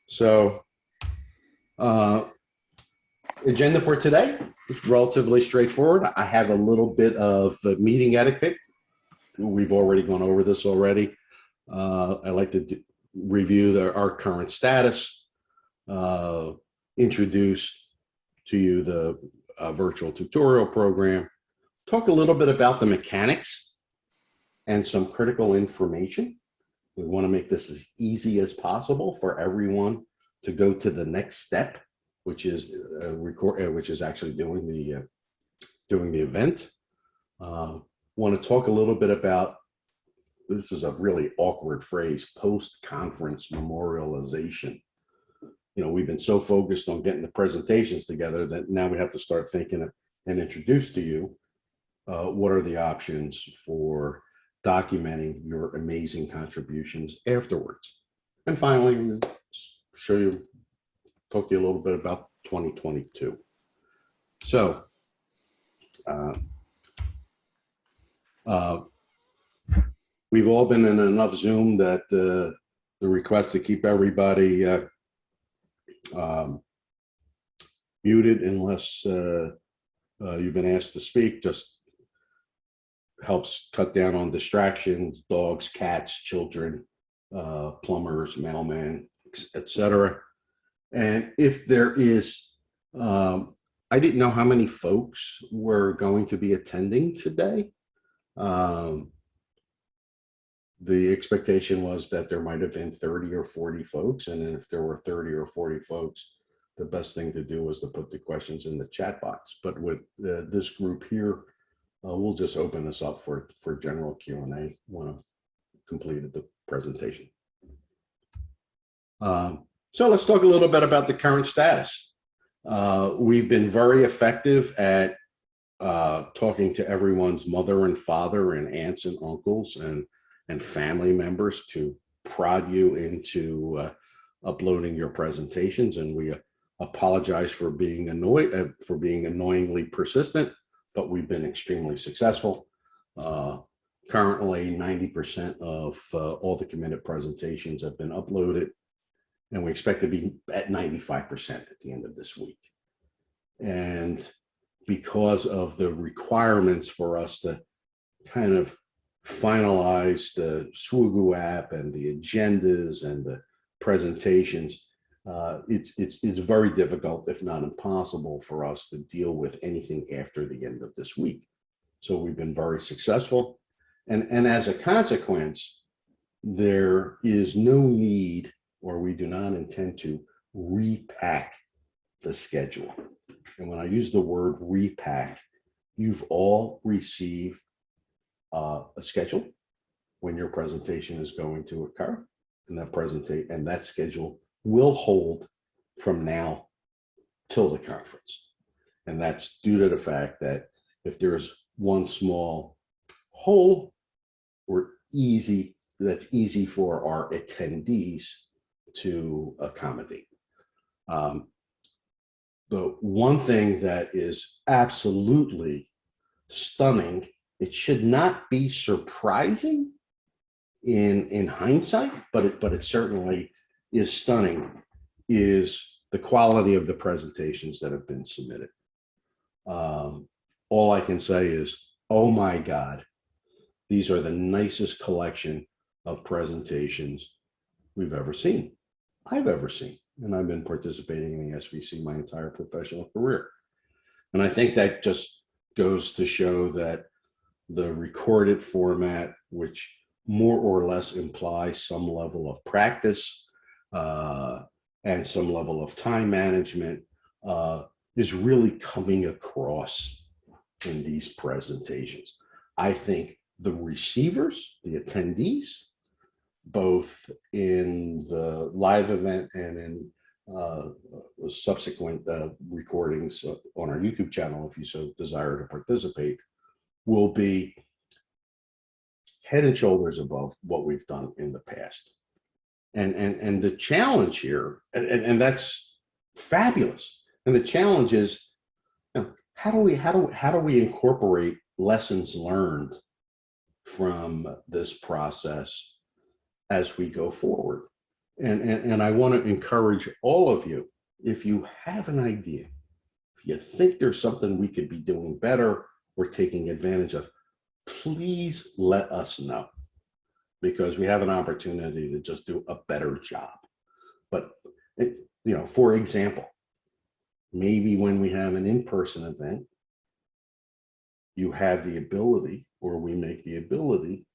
So, uh, agenda for today is relatively straightforward. I have a little bit of meeting etiquette. We've already gone over this already. I like to review our current status, uh, introduce to you the virtual tutorial program, talk a little bit about the mechanics and some critical information. We want to make this as easy as possible for everyone to go to the next step, which is which is actually doing the event. Want to talk a little bit about, this is a really awkward phrase, post-conference memorialization. You know, we've been so focused on getting the presentations together that now we have to start thinking and introduce to you what are the options for documenting your amazing contributions afterwards. And finally, we'll talk to you a little bit about 2022. So, we've all been in enough Zoom that the request to keep everybody muted unless you've been asked to speak just helps cut down on distractions, dogs, cats, children, plumbers, mailmen, etc. And if there is, I didn't know how many folks were going to be attending today. The expectation was that there might have been 30 or 40 folks. And if there were 30 or 40 folks, the best thing to do was to put the questions in the chat box. But with this group here, we'll just open this up for general Q&A when I've completed the presentation. So let's talk a little bit about the current status. We've been very effective at talking to everyone's mother and father and aunts and uncles and family members to prod you into uploading your presentations. And we apologize for being annoyingly persistent, but we've been extremely successful. Currently, 90% of all the committed presentations have been uploaded, and we expect to be at 95% at the end of this week. And because of the requirements for us to kind of finalize the SWGU app and the agendas and the presentations, it's very difficult, if not impossible, for us to deal with anything after the end of this week. So we've been very successful. And as a consequence, there is no need, or we do not intend to repack the schedule. And when I use the word repack, you've all received a schedule when your presentation is going to occur, and that schedule will hold from now till the conference. And that's due to the fact that if there's one small hole, that's easy for our attendees to accommodate. The one thing that is absolutely stunning, it should not be surprising in hindsight, but it certainly is stunning, is the quality of the presentations that have been submitted. All I can say is, oh my God, these are the nicest collection of presentations I've ever seen. And I've been participating in the SVC my entire professional career. And I think that just goes to show that the recorded format, which more or less implies some level of practice and some level of time management, is really coming across in these presentations. I think the receivers, the attendees, both in the live event and in subsequent recordings on our YouTube channel, if you so desire to participate, will be head and shoulders above what we've done in the past. And the challenge here, and that's fabulous. And the challenge is, you know, how do we incorporate lessons learned from this process as we go forward? And I want to encourage all of you, if you have an idea, if you think there's something we could be doing better or taking advantage of, please let us know, because we have an opportunity to just do a better job. But, for example, maybe when we have an in-person event, you have the ability, or we make the ability,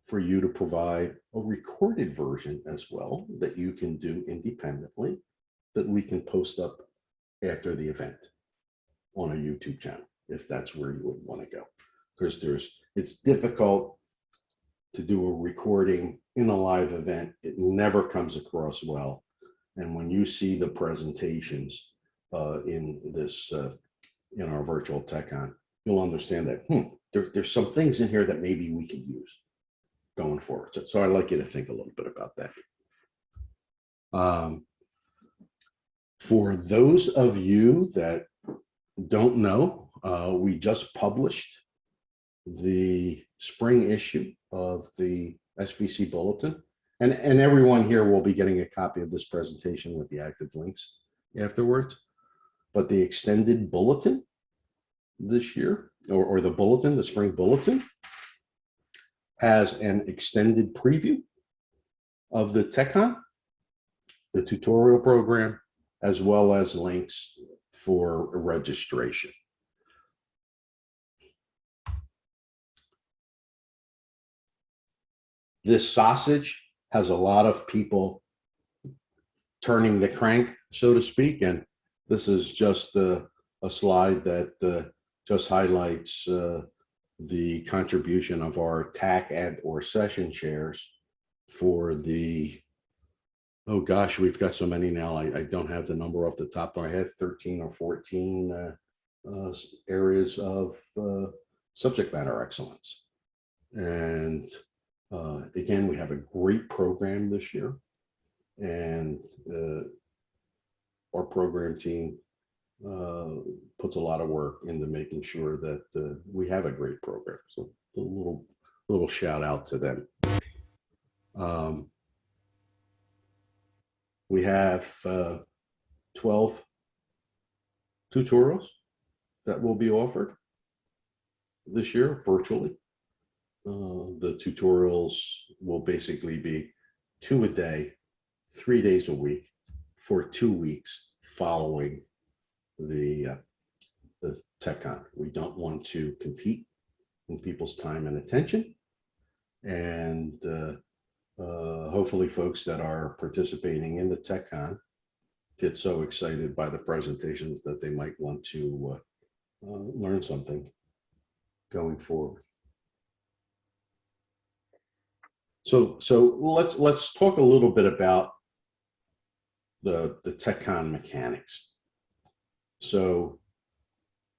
for you to provide a recorded version as well that you can do independently, that we can post up after the event on a YouTube channel, if that's where you would want to go. Because it's difficult to do a recording in a live event. It never comes across well. And when you see the presentations in our virtual TechCon, you'll understand that there's some things in here that maybe we could use going forward. So I'd like you to think a little bit about that. For those of you that don't know, we just published the spring issue of the SVC Bulletin. And everyone here will be getting a copy of this presentation with the active links afterwards. But the extended bulletin this year, or the bulletin, the spring bulletin, has an extended preview of the TechCon, the tutorial program, as well as links for registration. This sausage has a lot of people turning the crank, so to speak, and this is just a slide that just highlights the contribution of our TAC or session chairs for the, oh gosh, we've got so many now, I don't have the number off the top of my head, 13 or 14 areas of subject matter excellence. And again, we have a great program this year, and our program team puts a lot of work into making sure that we have a great program. So a little shout out to them. We have 12 tutorials that will be offered this year virtually. The tutorials will basically be 2 a day, 3 days a week for 2 weeks following the TechCon. We don't want to compete in people's time and attention. And hopefully folks that are participating in the TechCon get so excited by the presentations that they might want to learn something going forward. So let's talk a little bit about the Techcon Mechanics. So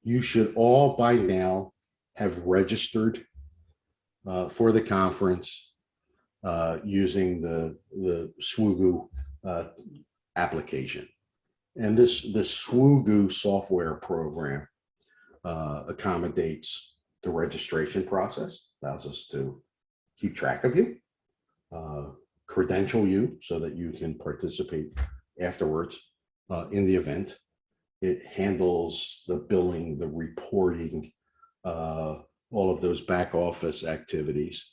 you should all by now have registered for the conference using the SWGU application. And this SWGU software program accommodates the registration process, allows us to keep track of you, credential you so that you can participate afterwards in the event. It handles the billing, the reporting, all of those back office activities.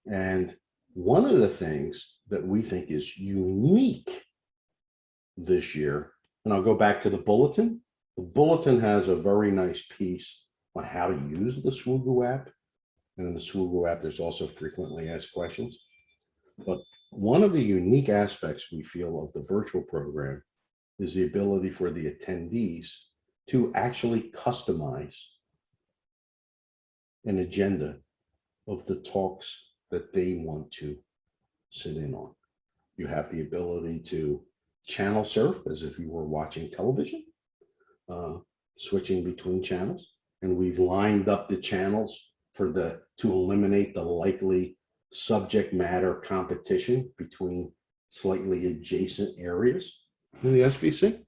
And one of the things that we think is unique this year, and I'll go back to the bulletin. The bulletin has a very nice piece on how to use the SWGU app. And in the SWGU app, there's also frequently asked questions. But one of the unique aspects we feel of the virtual program is the ability for the attendees to actually customize an agenda of the talks that they want to sit in on. You have the ability to channel surf as if you were watching television, switching between channels. And we've lined up the channels to eliminate the likely subject matter competition between slightly adjacent areas in the SVC.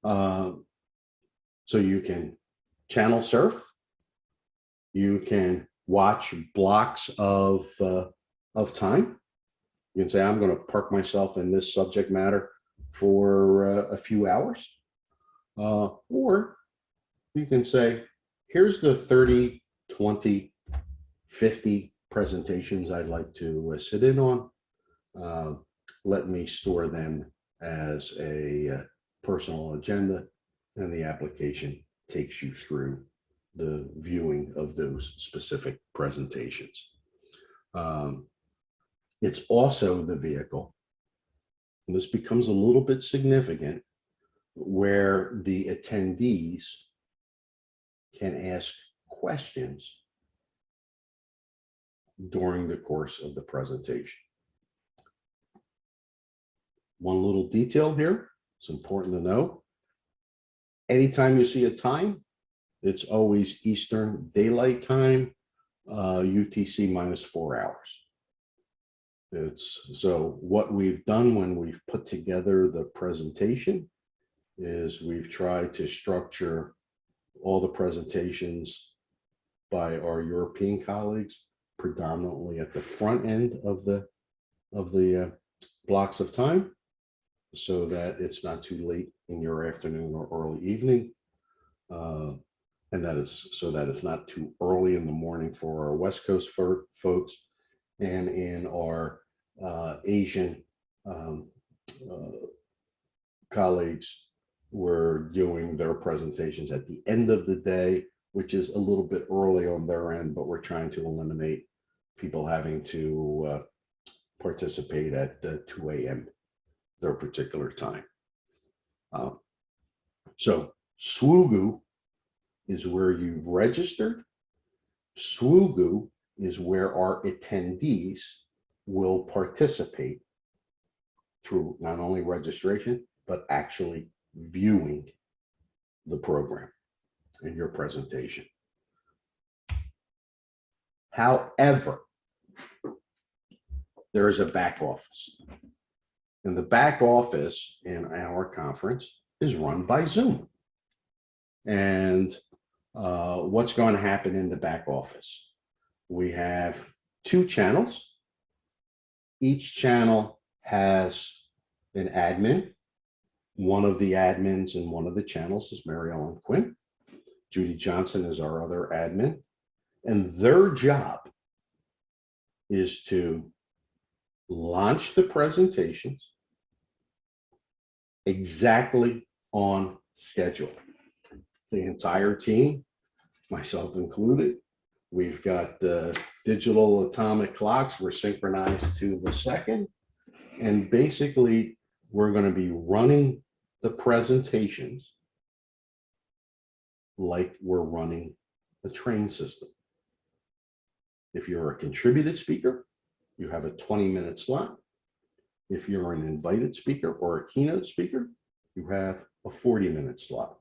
So you can channel surf, you can watch blocks of time, You can say, I'm going to park myself in this subject matter for a few hours. Or you can say, here's the 30, 20, 50 presentations I'd like to sit in on. Let me store them as a personal agenda, and the application takes you through the viewing of those specific presentations. It's also the vehicle, and this becomes a little bit significant, where the attendees can ask questions during the course of the presentation. One little detail here, it's important to know. Anytime you see a time, it's always Eastern Daylight Time, UTC minus 4 hours. So what we've done when we've put together the presentation is we've tried to structure all the presentations by our European colleagues predominantly at the front end of the blocks of time, so that it's not too late in your afternoon or early evening, and that is so that it's not too early in the morning for our West Coast folks, and in our Asian colleagues, we're doing their presentations at the end of the day, which is a little bit early on their end, but we're trying to eliminate people having to participate at 2 a.m. their particular time. So SWOGU is where you've registered. SWOGU is where our attendees will participate through not only registration, but actually viewing the program and your presentation. However, there is a back office. And the back office in our conference is run by Zoom. And what's going to happen in the back office? We have 2 channels. Each channel has an admin. One of the admins in one of the channels is Mary Ellen Quinn. Judy Johnson is our other admin. And their job is to launch the presentations exactly on schedule. The entire team, myself included, we've got digital atomic clocks. We're synchronized to the second. And basically, we're going to be running the presentations like we're running a train system. If you're a contributed speaker, you have a 20-minute slot. If you're an invited speaker or a keynote speaker, you have a 40-minute slot.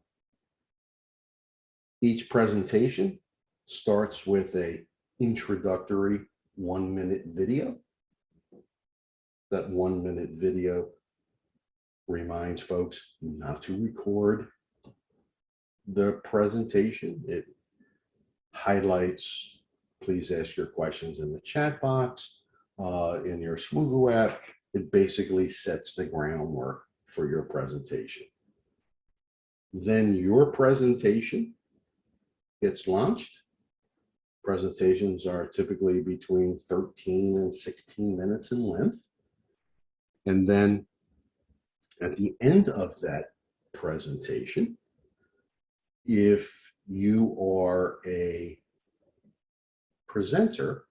Each presentation starts with an introductory 1-minute video. That 1-minute video reminds folks not to record the presentation. It highlights, please ask your questions in the chat box. In your SWOGU app, it basically sets the groundwork for your presentation. Then your presentation gets launched. Presentations are typically between 13 and 16 minutes in length. And then at the end of that presentation, if you are a presenter,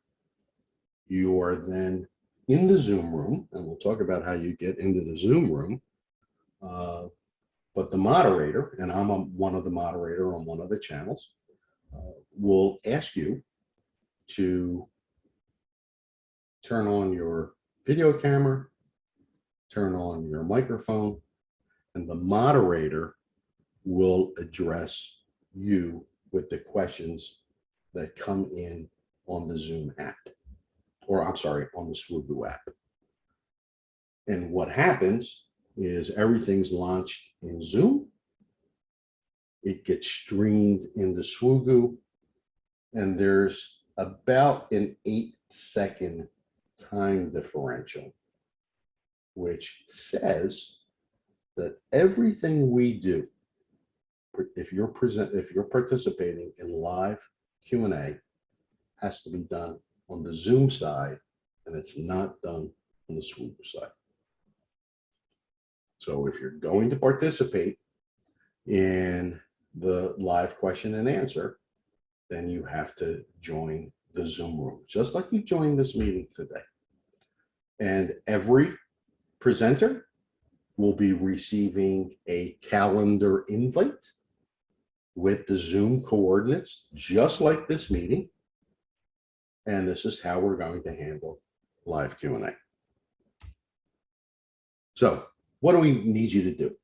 you are then in the Zoom room, and we'll talk about how you get into the Zoom room. But the moderator, and I'm one of the moderator on one of the channels, will ask you to turn on your video camera, turn on your microphone, and the moderator will address you with the questions that come in on the Zoom app, or I'm sorry, on the SWOGU app. And what happens is everything's launched in Zoom. It gets streamed into SWOGU, and there's about an 8-second time differential which says that everything we do, if you're participating in live Q&A, has to be done on the Zoom side, and it's not done on the SWOOG side. So if you're going to participate in the live question and answer, then you have to join the Zoom room, just like you joined this meeting today. And every presenter will be receiving a calendar invite with the Zoom coordinates, just like this meeting. And this is how we're going to handle live Q&A. So what do we need you to do?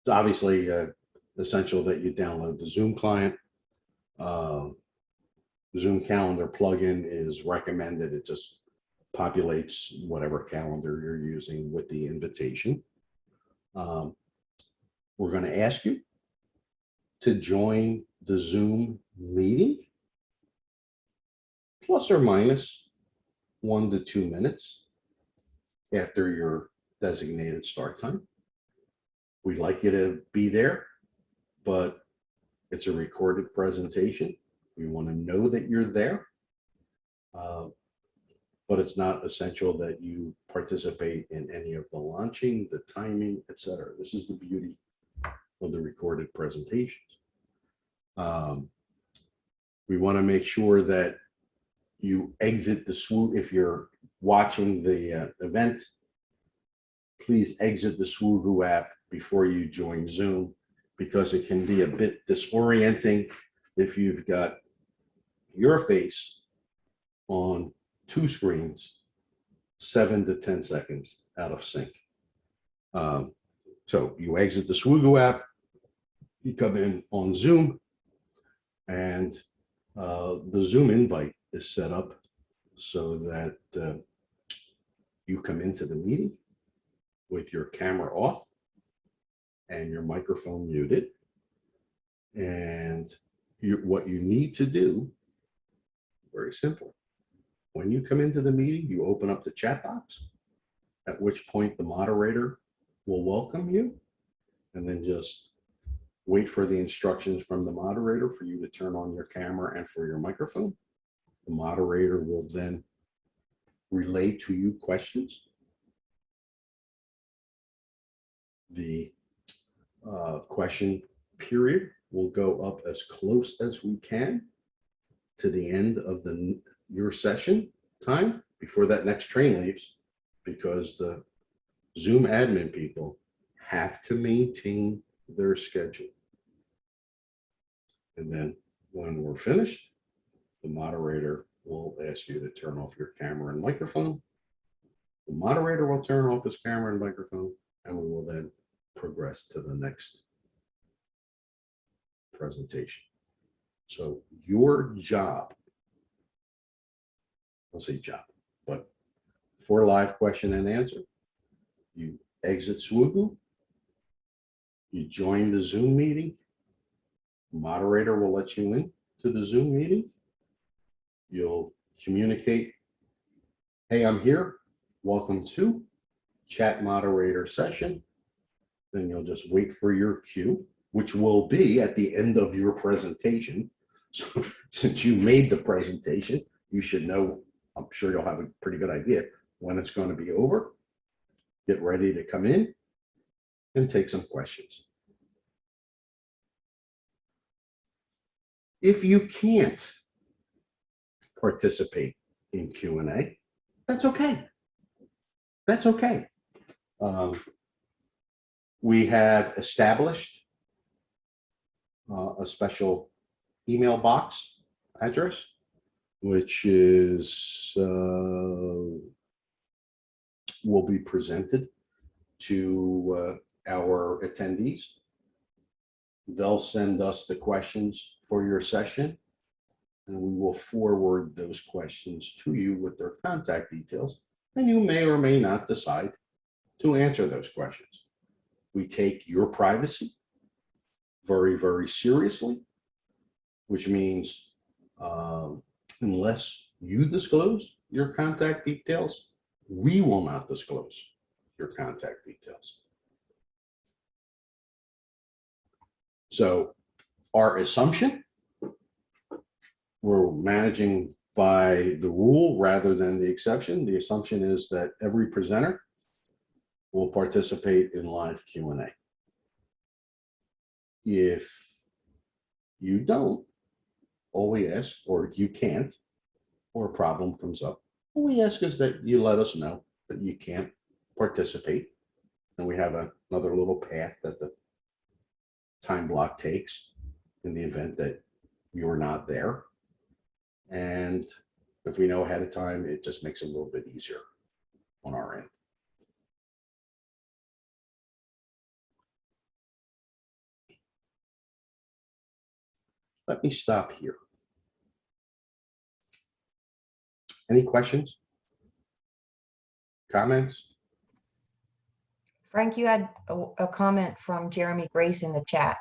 It's obviously essential that you download the Zoom client. Zoom calendar plugin is recommended. It just populates whatever calendar you're using with the invitation. We're going to ask you to join the Zoom meeting plus or minus 1 to 2 minutes after your designated start time. We'd like you to be there, but it's a recorded presentation. We want to know that you're there, but it's not essential that you participate in any of the launching, the timing, etc. This is the beauty of the recorded presentations. We want to make sure that you exit the SWOOG. If you're watching the event, please exit the SWOOG app before you join Zoom, because it can be a bit disorienting if you've got your face on 2 screens, 7 to 10 seconds out of sync. So you exit the SWOOG app, you come in on Zoom, and the Zoom invite is set up so that you come into the meeting with your camera off and your microphone muted. And what you need to do, very simple. When you come into the meeting, you open up the chat box, at which point the moderator will welcome you, and then just wait for the instructions from the moderator for you to turn on your camera and for your microphone. The moderator will then relay to you questions. The question period will go up as close as we can to the end of your session time before that next train leaves, because the Zoom admin people have to maintain their schedule. And then when we're finished, the moderator will ask you to turn off your camera and microphone. The moderator will turn off his camera and microphone, and we will then progress to the next presentation. So your job, I'll say job, but for live question and answer, you exit SWOOG, you join the Zoom meeting, the moderator will let you in to the Zoom meeting. You'll communicate, hey, I'm here, welcome to chat moderator session. Then you'll just wait for your cue, which will be at the end of your presentation. So since you made the presentation, you should know, I'm sure you'll have a pretty good idea when it's going to be over. Get ready to come in and take some questions. If you can't participate in Q&A, that's okay. That's okay. We have established a special email box address, which is will be presented to our attendees. They'll send us the questions for your session, and we will forward those questions to you with their contact details, and you may or may not decide to answer those questions. We take your privacy very, very seriously, which means unless you disclose your contact details, we will not disclose your contact details. So our assumption, we're managing by the rule rather than the exception. The assumption is that every presenter will participate in live Q&A. If you don't, all we ask, or you can't, or a problem comes up, all we ask is that you let us know that you can't participate. And we have another little path that the time block takes in the event that you're not there. And if we know ahead of time, it just makes it a little bit easier on our end. Let me stop here. Any questions? Comments? Frank, you had a comment from Jeremy Grace in the chat.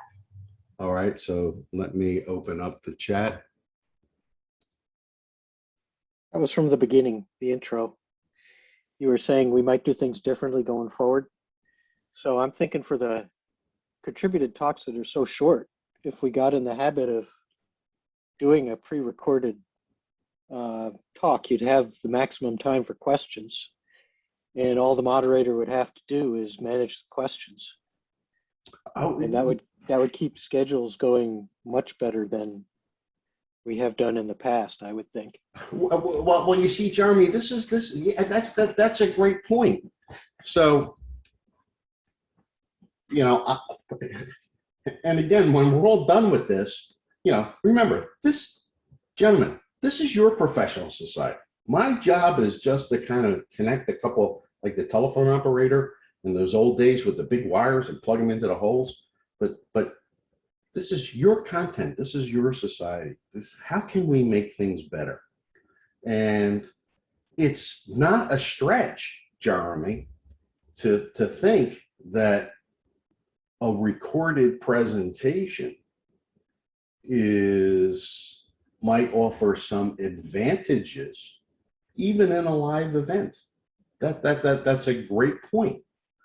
All right, so let me open up the chat. That was from the beginning, the intro. You were saying we might do things differently going forward. So I'm thinking for the contributed talks that are so short, if we got in the habit of doing a pre-recorded talk, you'd have the maximum time for questions. And all the moderator would have to do is manage the questions. Oh, And that would keep schedules going much better than we have done in the past, I would think. well, you see, Jeremy, yeah, that's a great point. So, you know, and again, when we're all done with this, you know, remember this, gentlemen, this is your professional society. My job is just to kind of connect a couple, like the telephone operator in those old days with the big wires and plug them into the holes. But this is your content. This is your society. How can we make things better? And it's not a stretch, Jeremy, to think that a recorded presentation might offer some advantages, even in a live event. That's a great point.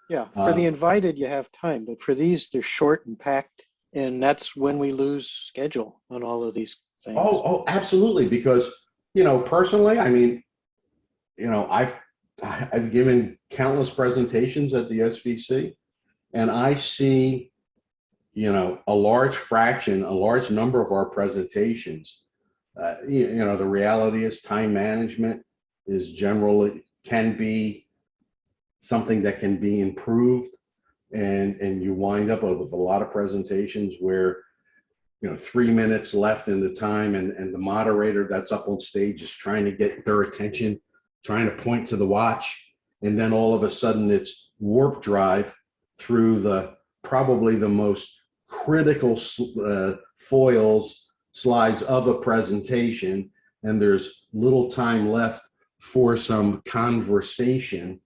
Yeah, for the invited, you have time, but for these, they're short and packed. And that's when we lose schedule on all of these things. Oh, absolutely. Because, you know, personally, I mean, you know, I've given countless presentations at the SVC, and I see, you know, a large number of our presentations. You know, the reality is time management is can be something that can be improved. And you wind up with a lot of presentations where, you know, 3 minutes left in the time, and the moderator that's up on stage is trying to get their attention, trying to point to the watch, and then all of a sudden it's warp drive through probably the most critical slides of a presentation, and there's little time left for some conversation,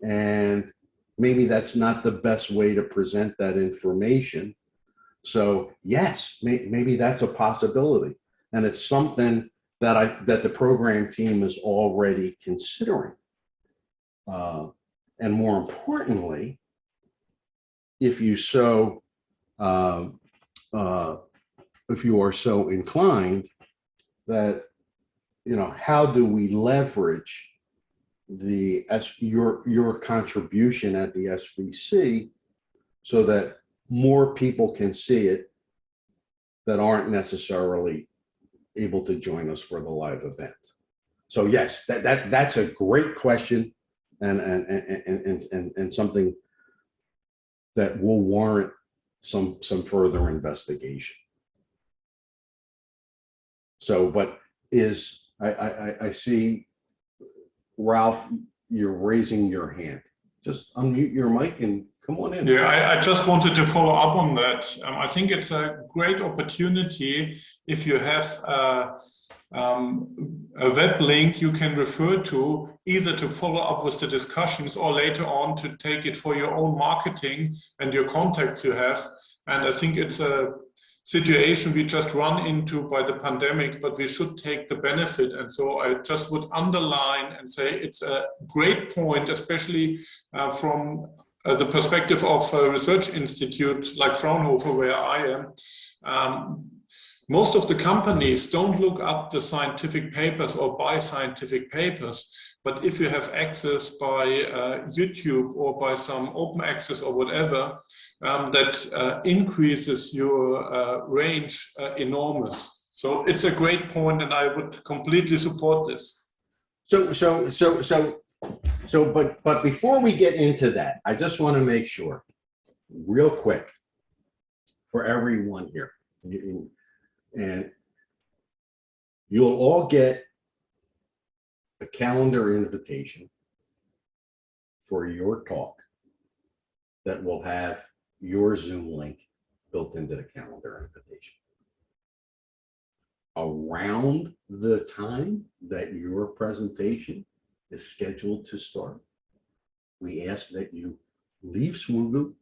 and maybe that's not the best way to present that information. So yes, maybe that's a possibility. And it's something that the program team is already considering. And more importantly, if you are so inclined, that, you know, how do we leverage your contribution at the SVC so that more people can see it that aren't necessarily able to join us for the live event? So yes, that's a great question, and something that will warrant some further investigation. So, but I see, Ralph, you're raising your hand. Just unmute your mic and come on in. Yeah, I just wanted to follow up on that. I think it's a great opportunity if you have a web link you can refer to, either to follow up with the discussions or later on to take it for your own marketing and your contacts you have. And I think it's situation we just run into by the pandemic, but we should take the benefit. And so I just would underline and say it's a great point, especially from the perspective of a research institute like Fraunhofer, where I am. Most of the companies don't look up the scientific papers or buy scientific papers, but if you have access by YouTube or by some open access or whatever, that increases your range enormous. So it's a great point, and I would completely support this. But before we get into that, I just want to make sure, real quick, for everyone here, and you'll all get a calendar invitation for your talk that will have your Zoom link built into the calendar invitation. Around the time that your presentation is scheduled to start, we ask that you leave SWOGU,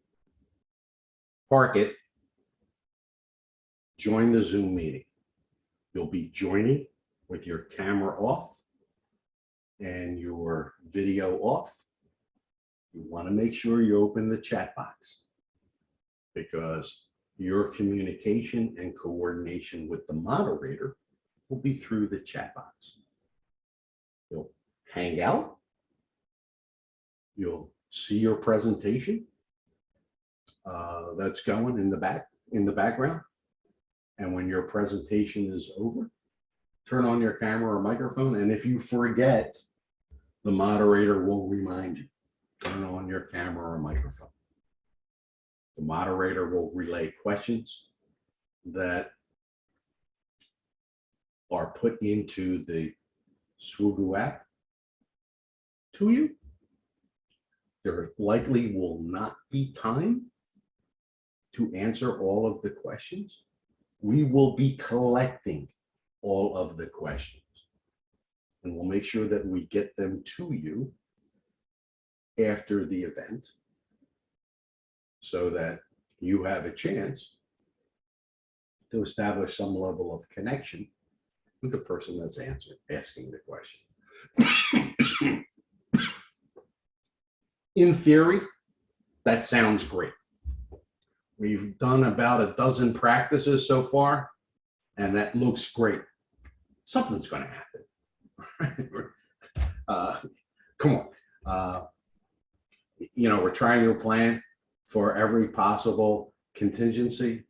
park it, join the Zoom meeting. You'll be joining with your camera off and your video off. You want to make sure you open the chat box, because your communication and coordination with the moderator will be through the chat box. You'll hang out. You'll see your presentation that's going in the background. And when your presentation is over, turn on your camera or microphone. And if you forget, the moderator will remind you, turn on your camera or microphone. The moderator will relay questions that are put into the SWOGU app to you. There likely will not be time to answer all of the questions. We will be collecting all of the questions, and we'll make sure that we get them to you after the event so that you have a chance to establish some level of connection with the person that's asking the question. In theory, that sounds great. We've done about a dozen practices so far, and that looks great. Something's going to happen. Come on. We're trying to plan for every possible contingency,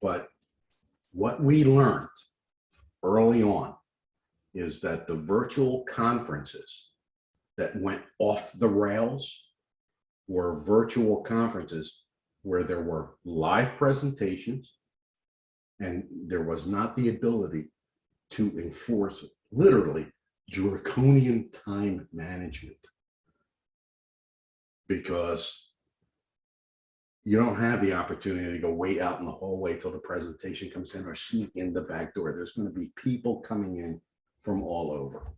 but what we learned early on is that the virtual conferences that went off the rails were virtual conferences where there were live presentations and there was not the ability to enforce literally draconian time management, because you don't have the opportunity to go wait out in the hallway till the presentation comes in or sneak in the back door. There's going to be people coming in from all over.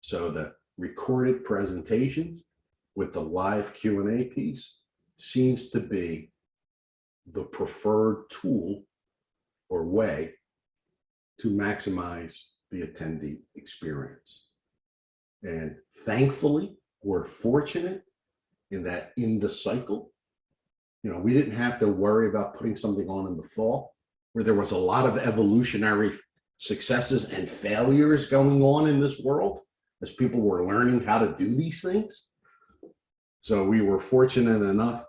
So the recorded presentations with the live Q&A piece seems to be the preferred tool or way to maximize the attendee experience. And thankfully, we're fortunate in that in the cycle, we didn't have to worry about putting something on in the fall, where there was a lot of evolutionary successes and failures going on in this world as people were learning how to do these things. So we were fortunate enough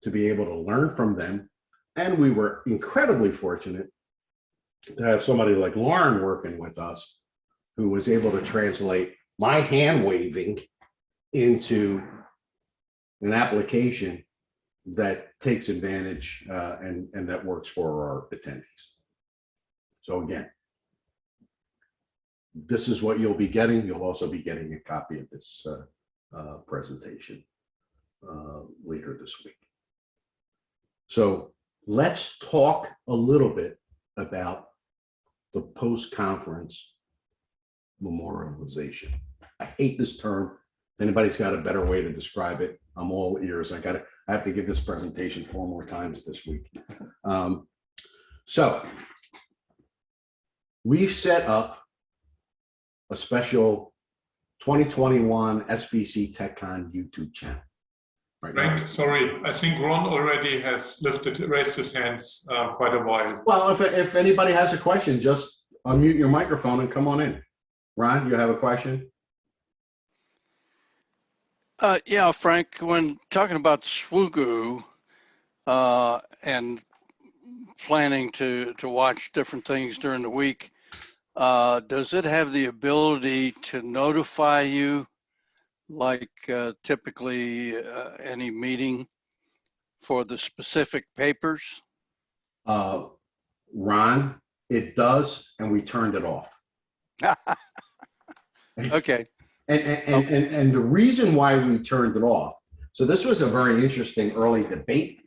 to be able to learn from them. And we were incredibly fortunate to have somebody like Lauren working with us, who was able to translate my hand waving into an application that takes advantage and that works for our attendees. So again, this is what you'll be getting. You'll also be getting a copy of this presentation later this week. So let's talk a little bit about the post-conference memorialization. I hate this term. If anybody's got a better way to describe it, I'm all ears. I have to give this presentation 4 more times this week. So we've set up a special 2021 SVC TechCon YouTube channel. Right now. Frank, sorry, I think Ron already has raised his hands quite a while. Well, if anybody has a question, just unmute your microphone and come on in. Ron, you have a question? Yeah, Frank, when talking about SWGU and planning to watch different things during the week, does it have the ability to notify you like typically any meeting for the specific papers? Ron, it does, and we turned it off. Okay. And the reason why we turned it off, so this was a very interesting early debate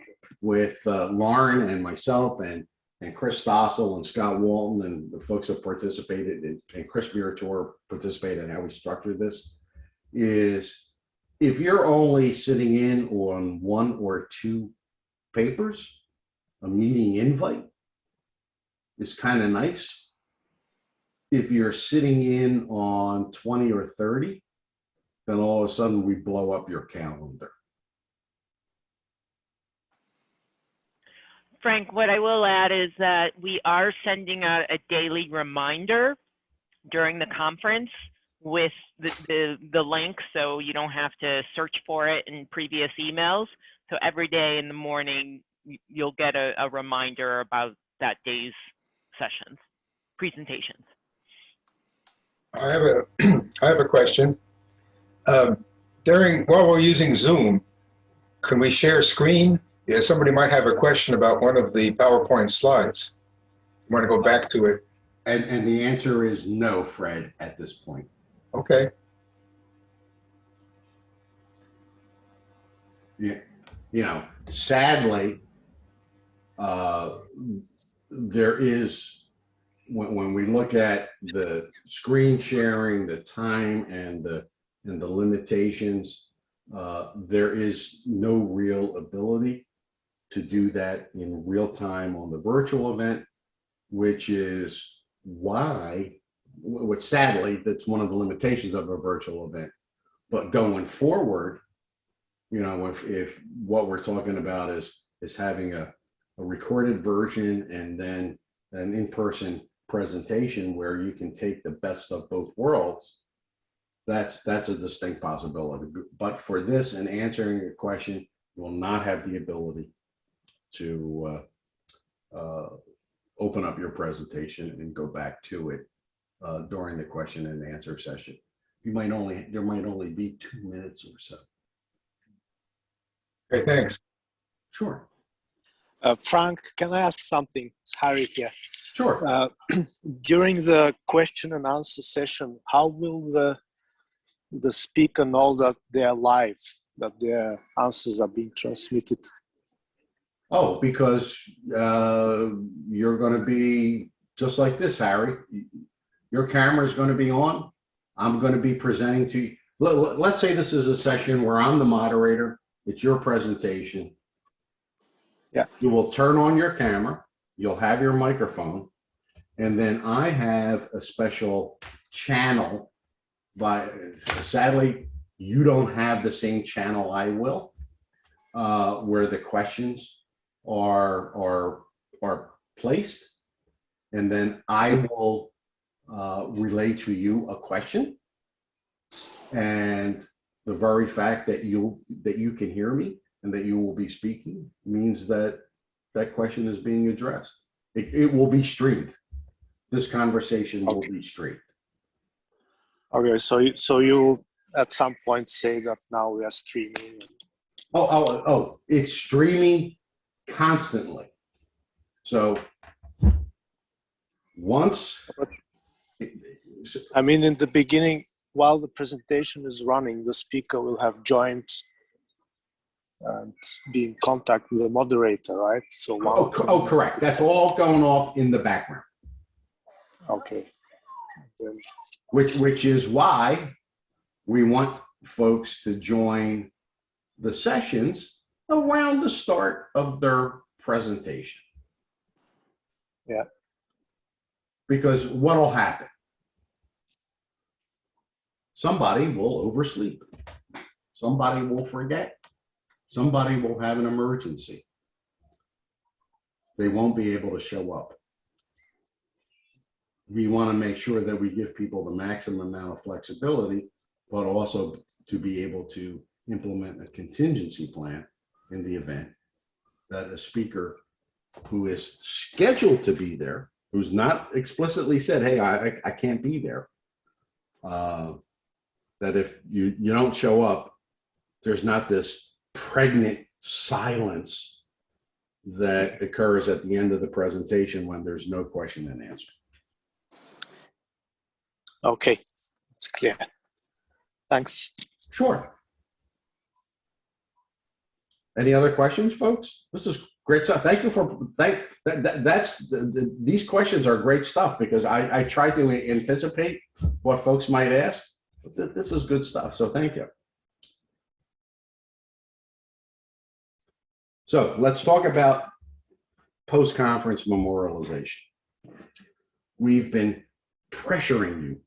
with Lauren and myself and Chris Stossel and Scott Walton and the folks that participated and Chris Murator participated in how we structured this, is if you're only sitting in on 1 or 2 papers, a meeting invite is kind of nice. If you're sitting in on 20 or 30, then all of a sudden we blow up your calendar. Frank, what I will add is that we are sending out a daily reminder during the conference with the link, so you don't have to search for it in previous emails. So every day in the morning, you'll get a reminder about that day's sessions, presentations. I have a question. While we're using Zoom, can we share screen? Yeah, somebody might have a question about one of the PowerPoint slides. You want to go back to it? And the answer is no, Fred, at this point. Okay. Yeah, you know, sadly, there is, when we look at the screen sharing, the time and the limitations, there is no real ability to do that in real time on the virtual event, which is why, which sadly, that's one of the limitations of a virtual event. But going forward, you know, if what we're talking about is having a recorded version and then an in-person presentation where you can take the best of both worlds, that's a distinct possibility. But for this and answering your question, you will not have the ability to open up your presentation and go back to it during the question and answer session. There might only be 2 minutes or so. Okay, thanks. Sure. Frank, can I ask something? It's Harry here. Sure. During the question and answer session, how will the speaker know that they are live, that their answers are being transmitted? Oh, because you're going to be just like this, Harry. Your camera is going to be on. I'm going to be presenting to you. Let's say this is a session where I'm the moderator. It's your presentation. Yeah. You will turn on your camera. You'll have your microphone. And then I have a special channel. Sadly, you don't have the same channel I will, where the questions are placed. And then I will relay to you a question. And the very fact that you can hear me and that you will be speaking means that that question is being addressed. It will be streamed. This conversation will be streamed. Okay, so you at some point say that now we are streaming. Oh, it's streaming constantly. So once, I mean, in the beginning, while the presentation is running, the speaker will have joined and be in contact with the moderator, right? So correct. That's all going off in the background. Okay. Then, which is why we want folks to join the sessions around the start of their presentation. Yeah. Because what'll happen? Somebody will oversleep. Somebody will forget. Somebody will have an emergency. They won't be able to show up. We want to make sure that we give people the maximum amount of flexibility, but also to be able to implement a contingency plan in the event that a speaker who is scheduled to be there, who's not explicitly said, hey, I can't be there, that if you don't show up, there's not this pregnant silence that occurs at the end of the presentation when there's no question and answer. Okay, it's clear. Thanks. Sure. Any other questions, folks? This is great stuff. Thank you for these questions are great stuff because I try to anticipate what folks might ask. But this is good stuff. So thank you. So let's talk about post-conference memorialization. We've been pressuring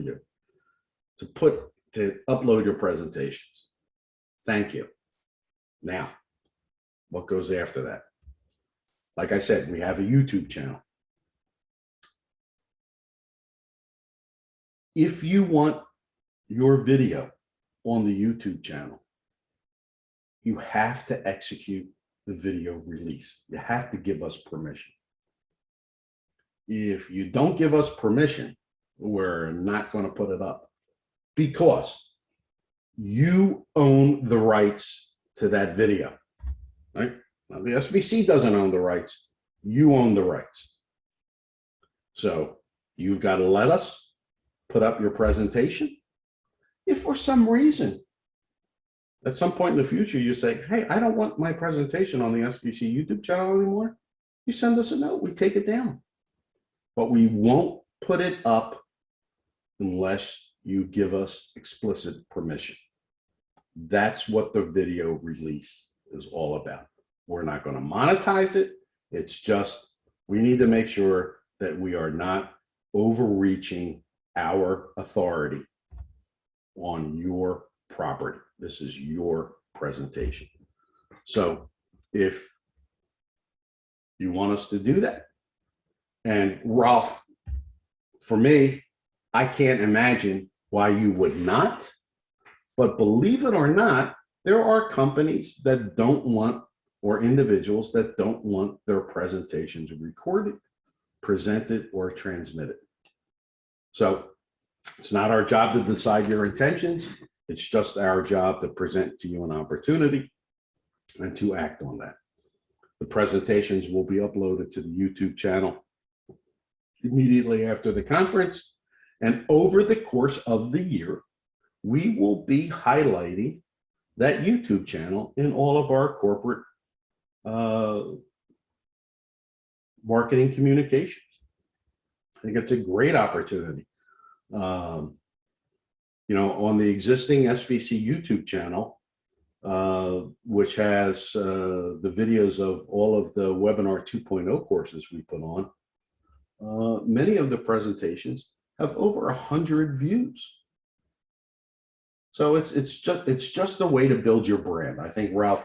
you to upload your presentations. Thank you. Now, what goes after that? Like I said, we have a YouTube channel. If you want your video on the YouTube channel, you have to execute the video release. You have to give us permission. If you don't give us permission, we're not going to put it up because you own the rights to that video, right? Now, the SVC doesn't own the rights. You own the rights. So you've got to let us put up your presentation. If for some reason, at some point in the future, you say, hey, I don't want my presentation on the SVC YouTube channel anymore, you send us a note, we take it down. But we won't put it up unless you give us explicit permission. That's what the video release is all about. We're not going to monetize it. It's just, we need to make sure that we are not overreaching our authority on your property. This is your presentation. So if you want us to do that, and Ralph, for me, I can't imagine why you would not, but believe it or not, there are companies that don't want, or individuals that don't want their presentations recorded, presented, or transmitted. So it's not our job to decide your intentions. It's just our job to present to you an opportunity and to act on that. The presentations will be uploaded to the YouTube channel immediately after the conference. And over the course of the year, we will be highlighting that YouTube channel in all of our corporate marketing communications. I think it's a great opportunity. You know, on the existing SVC YouTube channel, which has the videos of all of the Webinar 2.0 courses we put on, many of the presentations have over 100 views. So it's just a way to build your brand. I think, Ralph,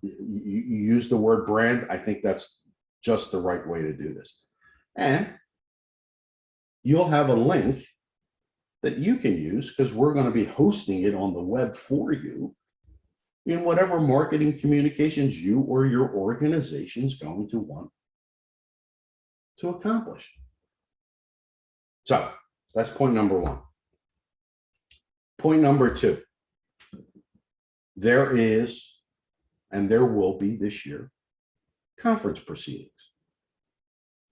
you use the word brand. I think that's just the right way to do this. And you'll have a link that you can use because we're going to be hosting it on the web for you in whatever marketing communications you or your organization is going to want to accomplish. So that's point number one. Point number two, there is, and there will be this year, conference proceedings.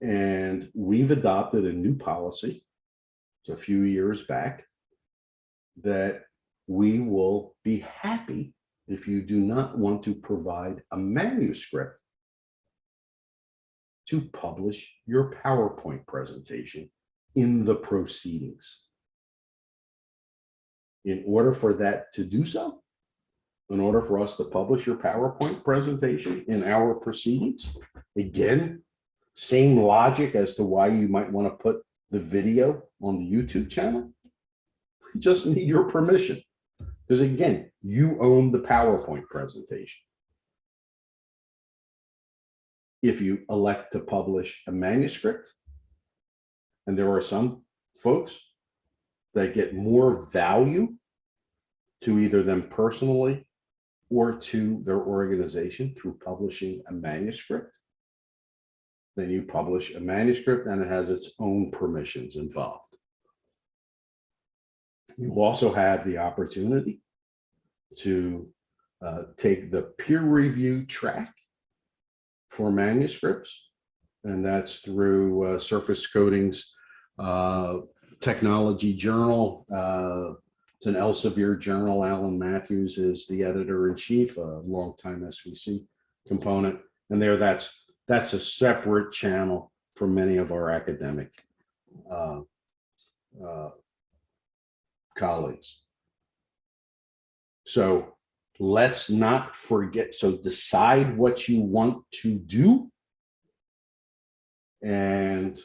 And we've adopted a new policy a few years back that we will be happy if you do not want to provide a manuscript to publish your PowerPoint presentation in the proceedings. In order for that to do so, in order for us to publish your PowerPoint presentation in our proceedings, again, Same logic as to why you might want to put the video on the YouTube channel. We just need your permission. Because again, you own the PowerPoint presentation. If you elect to publish a manuscript, and there are some folks that get more value to either them personally or to their organization through publishing a manuscript, then you publish a manuscript and it has its own permissions involved. You also have the opportunity to take the peer review track for manuscripts, and that's through Surface Coatings Technology Journal. It's an Elsevier journal. Alan Matthews is the editor-in-chief, a longtime SVC component, and there that's a separate channel for many of our academic colleagues. So let's not forget. So decide what you want to do, and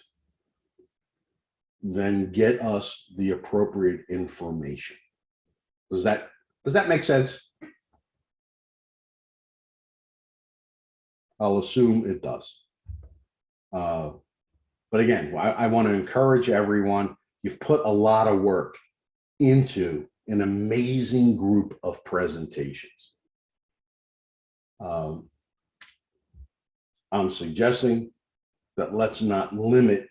then get us the appropriate information. Does that make sense? I'll assume it does. But again, I want to encourage everyone. You've put a lot of work into an amazing group of presentations. I'm suggesting that let's not limit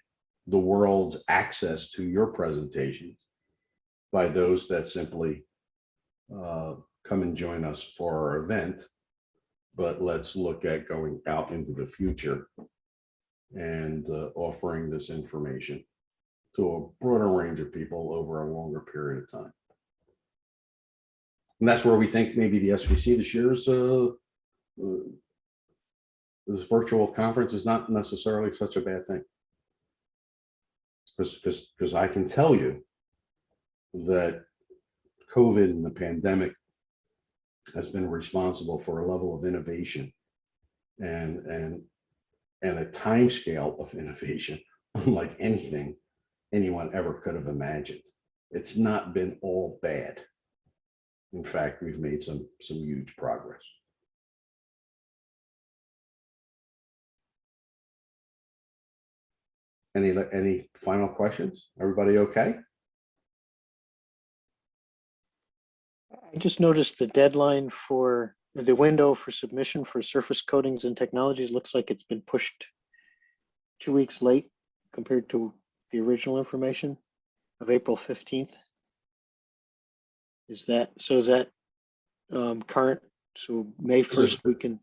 the world's access to your presentations by those that simply come and join us for our event, but let's look at going out into the future and offering this information to a broader range of people over a longer period of time. And that's where we think maybe the SVC this year's this virtual conference is not necessarily such a bad thing. Because I can tell you that COVID and the pandemic has been responsible for a level of innovation and a time scale of innovation unlike anything anyone ever could have imagined. It's not been all bad. In fact, we've made some huge progress. Any final questions? Everybody okay? I just noticed the deadline for the window for submission for Surface Coatings and Technologies looks like it's been pushed 2 weeks late compared to the original information of April 15th. Is that current? So May 1st we can.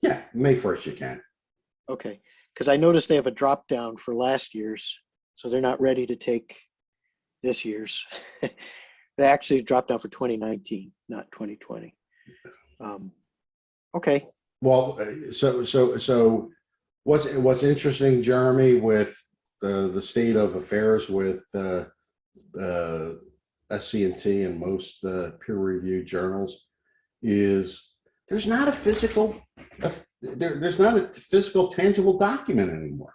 Yeah, May 1st you can. Okay, because I noticed they have a drop down for last year's, so they're not ready to take this year's. They actually dropped down for 2019, not 2020. Okay. Well, so what's interesting, Jeremy, with the state of affairs with SC&T and most peer-reviewed journals is there's not a physical tangible document anymore.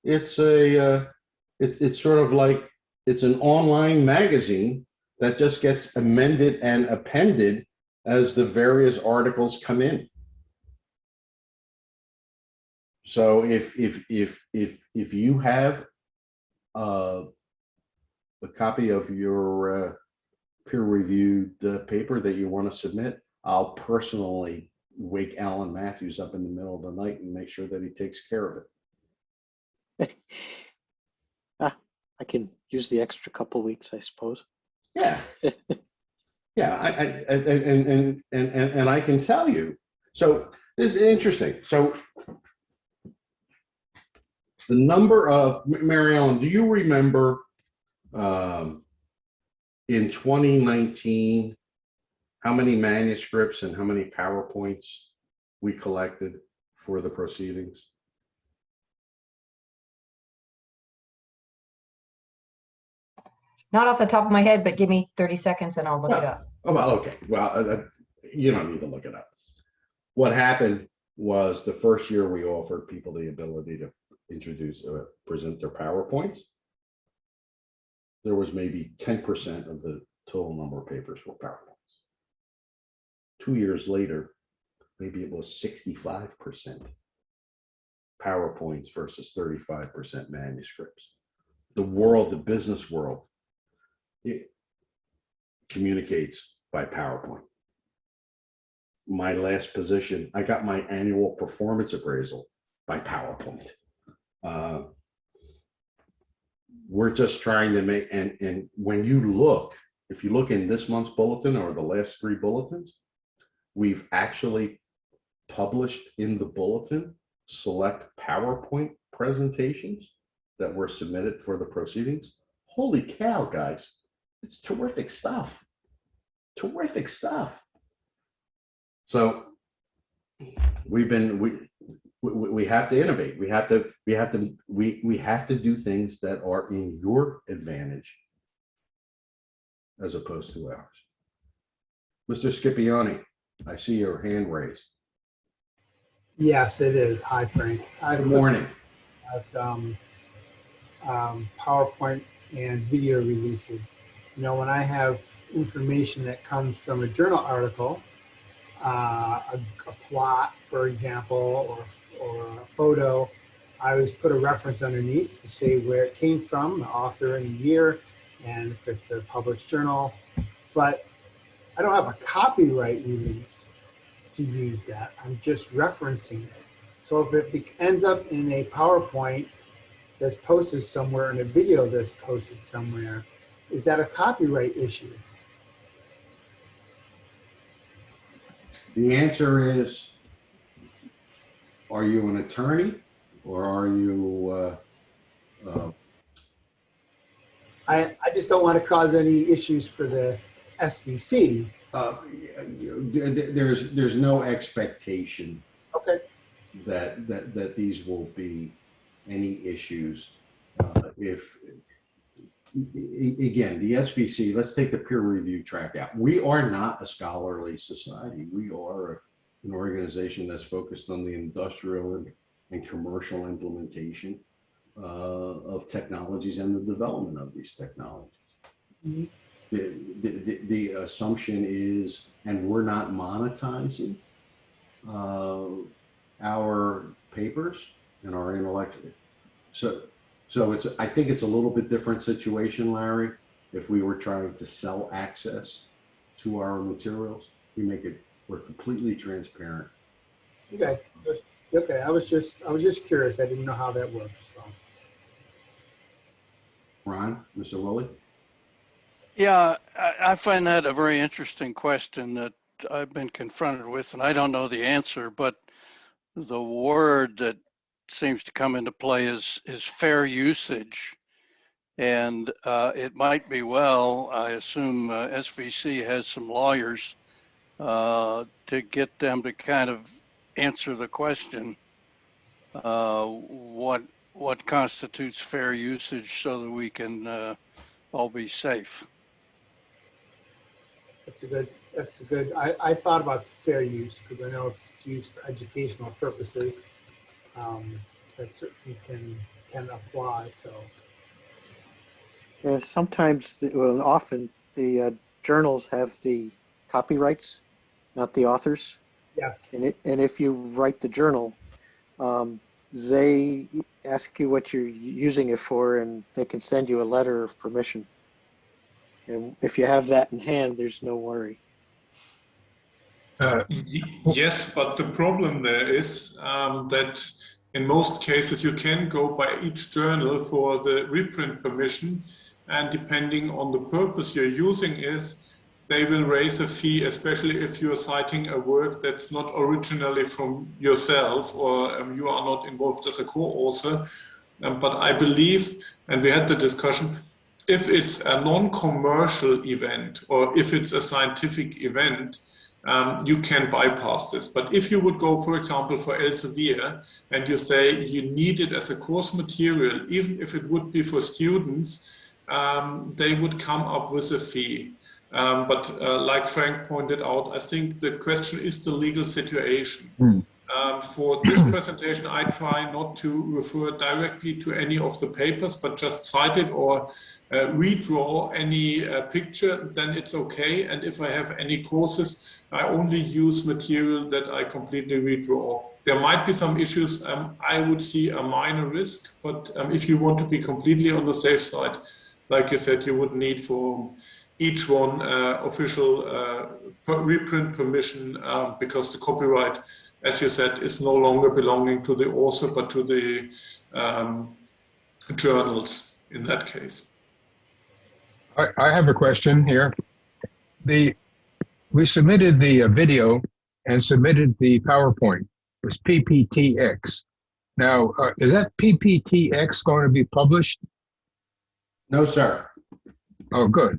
It's it's sort of like it's an online magazine that just gets amended and appended as the various articles come in. So if you have a copy of your peer-reviewed paper that you want to submit, I'll personally wake Alan Matthews up in the middle of the night and make sure that he takes care of it. I can use the extra couple weeks, I suppose. Yeah, yeah. And I can tell you. So this is interesting. So the number of Mary Ellen, do you remember in 2019 how many manuscripts and how many PowerPoints we collected for the proceedings? Not off the top of my head, but give me 30 seconds and I'll look it up. Oh, well, okay. Well, you don't need to look it up. What happened was the first year we offered people the ability to introduce, present their PowerPoints, there was maybe 10% of the total number of papers were PowerPoints. 2 years later, maybe it was 65% PowerPoints versus 35% manuscripts. The world, the business world, it communicates by PowerPoint. My last position, I got my annual performance appraisal by PowerPoint. We're just trying to make, and when you look, if you look in this month's bulletin or the last 3 bulletins, we've actually published in the bulletin select PowerPoint presentations that were submitted for the proceedings. Holy cow, guys. It's terrific stuff. Terrific stuff. So we have to innovate. We have to do things that are in your advantage as opposed to ours. Mr. Scipione, I see your hand raised. Yes, it is. Hi, Frank. Good morning. About PowerPoint and video releases. You know, when I have information that comes from a journal article, a plot, for example, or a photo, I always put a reference underneath to say where it came from, the author and the year, and if it's a published journal. But I don't have a copyright release to use that. I'm just referencing it. So if it ends up in a PowerPoint that's posted somewhere and a video that's posted somewhere, is that a copyright issue? The answer is, are you an attorney or are you? I just don't want to cause any issues for the SVC. There's no expectation Okay. that these will be any issues. If again, the SVC, let's take the peer review track out. We are not a scholarly society. We are an organization that's focused on the industrial and commercial implementation of technologies and the development of these technologies. Mm-hmm. The assumption is, and we're not monetizing our papers and our intellectual. So it's, I think it's a little bit different situation, Larry. If we were trying to sell access to our materials, we're completely transparent. Okay. Okay. I was just curious. I didn't know how that worked. So. Ron, Mr. Willie? Yeah, I find that a very interesting question that I've been confronted with, and I don't know the answer, but the word that seems to come into play is fair usage. And it might be, well, I assume SVC has some lawyers to get them to kind of answer the question, what constitutes fair usage so that we can all be safe. That's a good, I thought about fair use because I know if it's used for educational purposes, that certainly can apply. So yeah, sometimes, well, often the journals have the copyrights, not the authors. yes. And if you write the journal, they ask you what you're using it for, and they can send you a letter of permission. And if you have that in hand, there's no worry. Yes, but the problem there is that in most cases you can go by each journal for the reprint permission, and depending on the purpose you're using they will raise a fee, especially if you're citing a work that's not originally from yourself or you are not involved as a co-author. But I believe, and we had the discussion, if it's a non-commercial event or if it's a scientific event, you can bypass this. But if you would go, for example, for Elsevier and you say you need it as a course material, even if it would be for students, they would come up with a fee. But like Frank pointed out, I think the question is the legal situation. For this presentation, I try not to refer directly to any of the papers, but just cite it or redraw any picture, then it's okay. And if I have any courses, I only use material that I completely redraw. There might be some issues I would see a minor risk, but if you want to be completely on the safe side, like you said, you would need for each one official reprint permission because the copyright, as you said, is no longer belonging to the author, but to the journals in that case. I have a question here. We submitted the video and submitted the PowerPoint. It was PPTX. Now, is that PPTX going to be published? No, sir. Oh, good.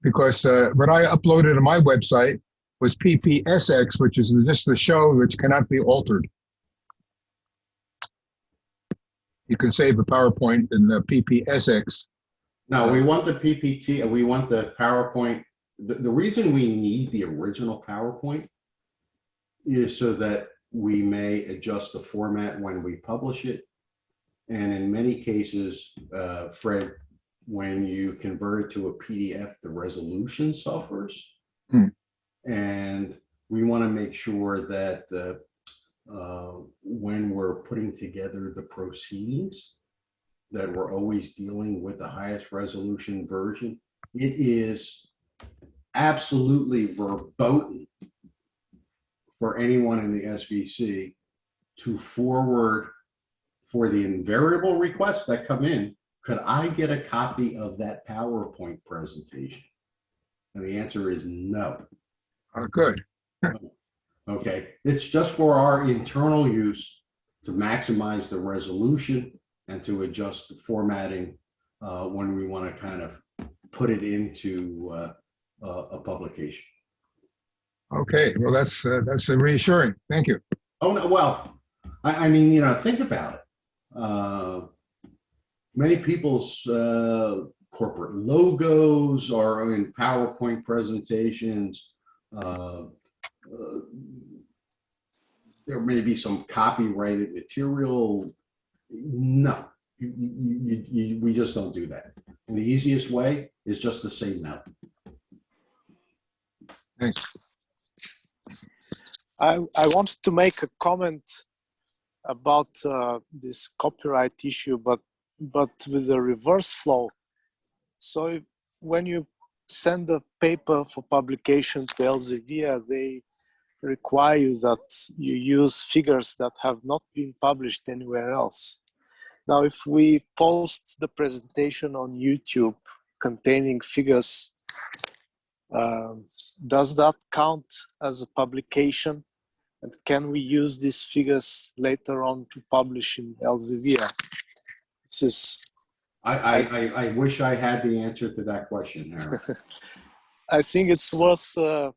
Because what I uploaded on my website was PPSX, which is just the show which cannot be altered. You can save a PowerPoint in the PPSX. No, we want the PPT, we want the PowerPoint. The reason we need the original PowerPoint is so that we may adjust the format when we publish it. And in many cases, Fred, when you convert it to a PDF, the resolution suffers. And we want to make sure that when we're putting together the proceedings, that we're always dealing with the highest resolution version. It is absolutely verboten for anyone in the SVC to forward for the invariable requests that come in, could I get a copy of that PowerPoint presentation? And the answer is no. Oh, good. Okay, it's just for our internal use to maximize the resolution and to adjust the formatting when we want to kind of put it into a publication. Okay, well, that's reassuring. Thank you. Oh, no, well, I mean, you know, think about it. Many people's corporate logos are in PowerPoint presentations. There may be some copyrighted material. No, we just don't do that. And the easiest way is just to say no. Thanks. I wanted to make a comment about this copyright issue, but with a reverse flow. So when you send a paper for publication to Elsevier, they require you that you use figures that have not been published anywhere else. Now, if we post the presentation on YouTube containing figures, does that count as a publication? And can we use these figures later on to publish in Elsevier? This is. I wish I had the answer to that question, Harold. I think it's worth the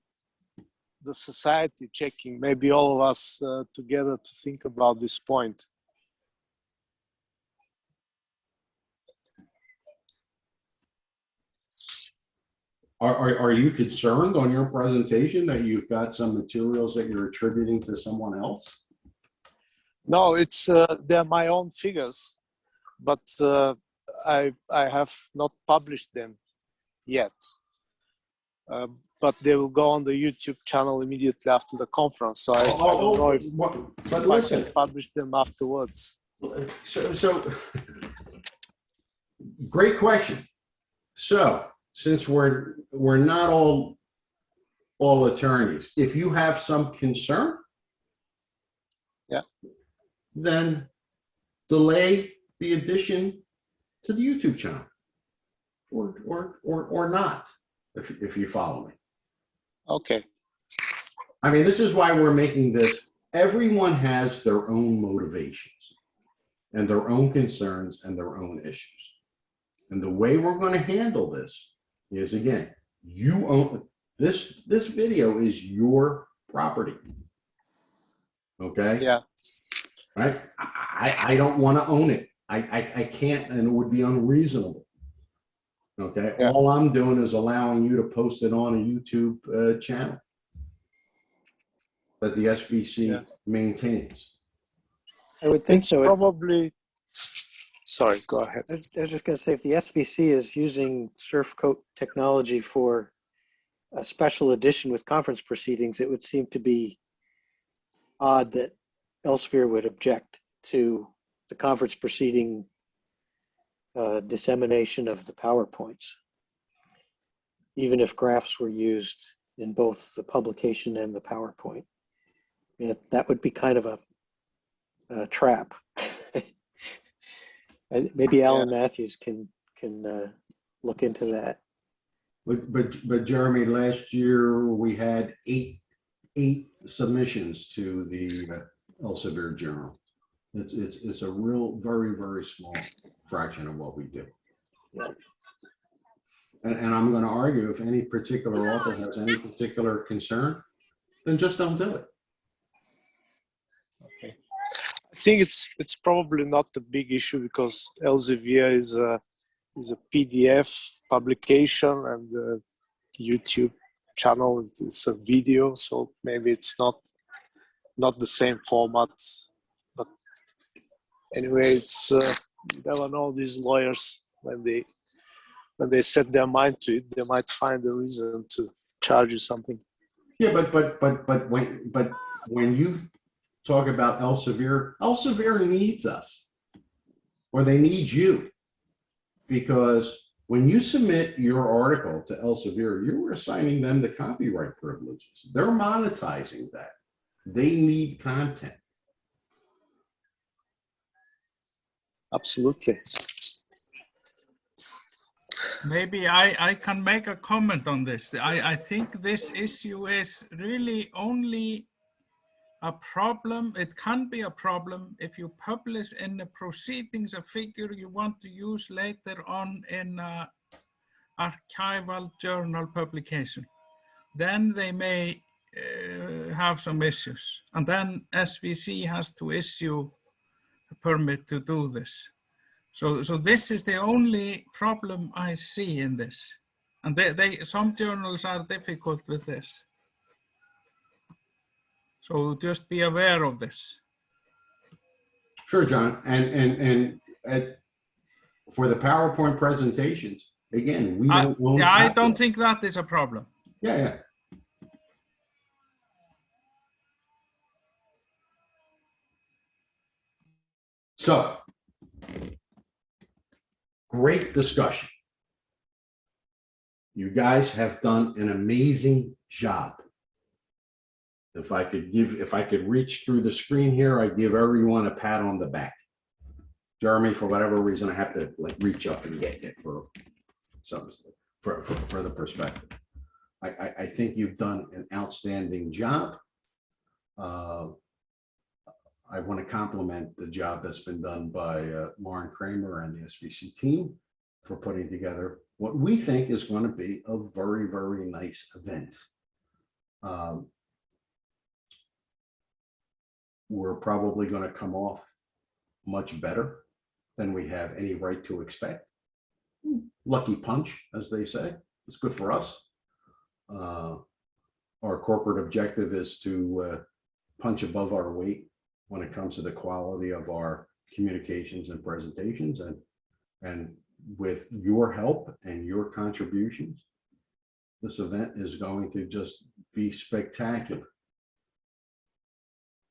society checking, maybe all of us together to think about this point. Are you concerned on your presentation that you've got some materials that you're attributing to someone else? No, it's they're my own figures, but I have not published them yet. But they will go on the YouTube channel immediately after the conference. So I don't know if I can publish them afterwards. So great question. So since we're not all attorneys, if you have some concern, yeah, then delay the addition to the YouTube channel, or not, if you follow me. Okay. I mean, this is why we're making this. Everyone has their own motivations and their own concerns and their own issues. And the way we're going to handle this is, again, you own this. This video is your property. Okay. Yeah. Right. I don't want to own it. I can't, and it would be unreasonable. Okay. Yeah. All I'm doing is allowing you to post it on a YouTube channel. that the SVC Yeah. maintains. I would think It's so. probably, sorry, go ahead. I was just going to say, if the SVC is using surf coat technology for a special edition with conference proceedings, it would seem to be odd that Elsevier would object to the conference proceeding dissemination of the PowerPoints, even if graphs were used in both the publication and the PowerPoint. That would be kind of a trap. Maybe Alan Matthews can look into that. But Jeremy, last year we had eight submissions to the Elsevier Journal. It's a real very small fraction of what we do. Yeah. And I'm going to argue, if any particular author has any particular concern, then just don't do it. I think it's probably not a big issue because Elsevier is a PDF publication and the YouTube channel is a video, so maybe it's not the same format. But anyway, it's you never know these lawyers when they set their mind to it, they might find a reason to charge you something. Yeah, but when you talk about Elsevier needs us, or they need you, because when you submit your article to Elsevier, you're assigning them the copyright privileges. They're monetizing that. They need content. Absolutely. Maybe I can make a comment on this. I think this issue is really only a problem. It can be a problem if you publish in the proceedings a figure you want to use later on in an archival journal publication. Then they may have some issues. And then SVC has to issue a permit to do this. So this is the only problem I see in this. And some journals are difficult with this. So just be aware of this. Sure, John. And for the PowerPoint presentations, again, we don't own I don't copyright. think that is a problem. Yeah. So, great discussion. You guys have done an amazing job. If I could reach through the screen here, I'd give everyone a pat on the back. Jeremy, for whatever reason, I have to reach up and get it for the perspective. I think you've done an outstanding job. I want to compliment the job that's been done by Lauren Kramer and the SVC team for putting together what we think is going to be a very nice event. We're probably going to come off much better than we have any right to expect. Lucky punch, as they say. It's good for us. Our corporate objective is to punch above our weight when it comes to the quality of our communications and presentations. And with your help and your contributions, this event is going to just be spectacular.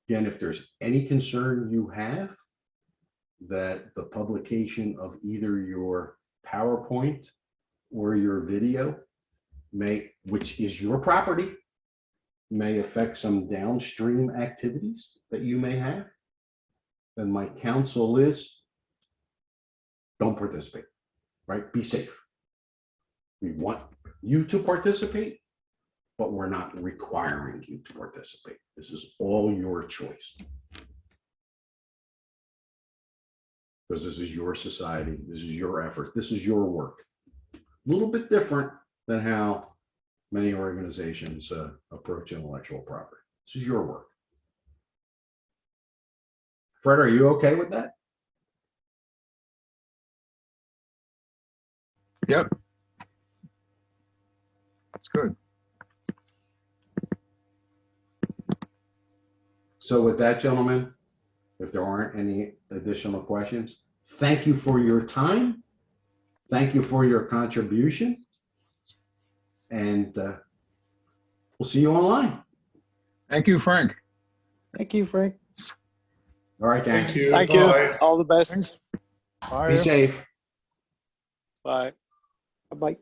Again, if there's any concern you have that the publication of either your PowerPoint or your video which is your property, may affect some downstream activities that you may have, then my counsel is don't participate, right? Be safe. We want you to participate, but we're not requiring you to participate. This is all your choice. Because this is your society, this is your effort, this is your work. A little bit different than how many organizations approach intellectual property. This is your work. Fred, are you okay with that? Yep. That's good. So with that, gentlemen, if there aren't any additional questions, thank you for your time. Thank you for your contribution. And we'll see you online. Thank you, Frank. Thank you, Frank. All right, gang. Thank you. Thank you. Bye. All the best. Be safe. Bye. Bye-bye.